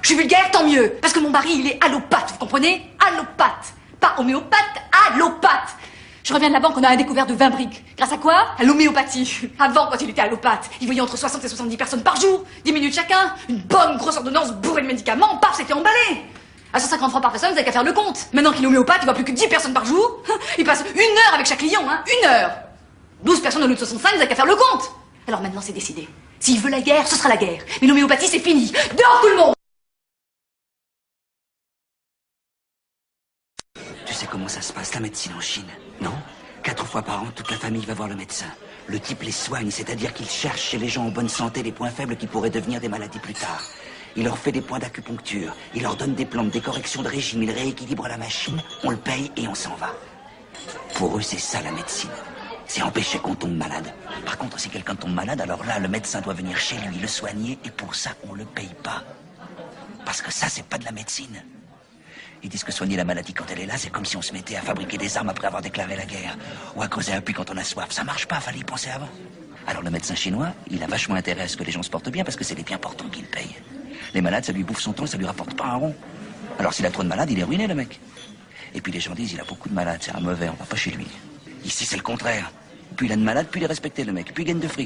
Je suis vulgaire, tant mieux. Parce que mon mari, il est allopathe, vous comprenez? Allopathe. Pas homéopathe, allopathe. Je reviens de la banque, on a un découvert de 20 briques. Grâce à quoi? À l'homéopathie. Avant, quand il était allopathe, il voyait entre 60 et 70 personnes par jour. 10 minutes chacun. Une bonne grosse ordonnance bourrée de médicaments. Paf, c'était emballé. À 150 francs par personne, vous n'avez qu'à faire le compte. Maintenant qu'il est homéopathe, il voit plus que 10 personnes par jour. Il passe 1 heure avec chaque client, hein. 1 heure. 12 personnes au lieu de 65, vous n'avez qu'à faire le compte. Alors maintenant, c'est décidé. S'il veut la guerre, ce sera la guerre. Mais l'homéopathie, c'est fini. Dehors tout le monde! Tu sais comment ça se passe, la médecine en Chine, non? 4 fois par an, toute la famille va voir le médecin. Le type les soigne, c'est-à-dire qu'il cherche chez les gens en bonne santé les points faibles qui pourraient devenir des maladies plus tard. Il leur fait des points d'acupuncture, il leur donne des plantes, des corrections de régime, il rééquilibre la machine, on le paye et on s'en va. Pour eux, c'est ça la médecine. C'est empêcher qu'on tombe malade. Par contre, si quelqu'un tombe malade, alors là, le médecin doit venir chez lui, le soigner, et pour ça, on le paye pas. Parce que ça, c'est pas de la médecine. Ils disent que soigner la maladie quand elle est là, c'est comme si on se mettait à fabriquer des armes après avoir déclaré la guerre. Ou à causer un puits quand on a soif. Ça marche pas, fallait y penser avant. Alors le médecin chinois, il a vachement intérêt à ce que les gens se portent bien parce que c'est les bien portants qui le payent. Les malades, ça lui bouffe son temps et ça lui rapporte pas un rond. Alors s'il a trop de malades, il est ruiné, le mec. Et puis les gens disent, il a beaucoup de malades, c'est un mauvais, on va pas chez lui. Ici, c'est le contraire. Plus il a de malades, plus il est respecté, le mec. Plus il gagne de fric.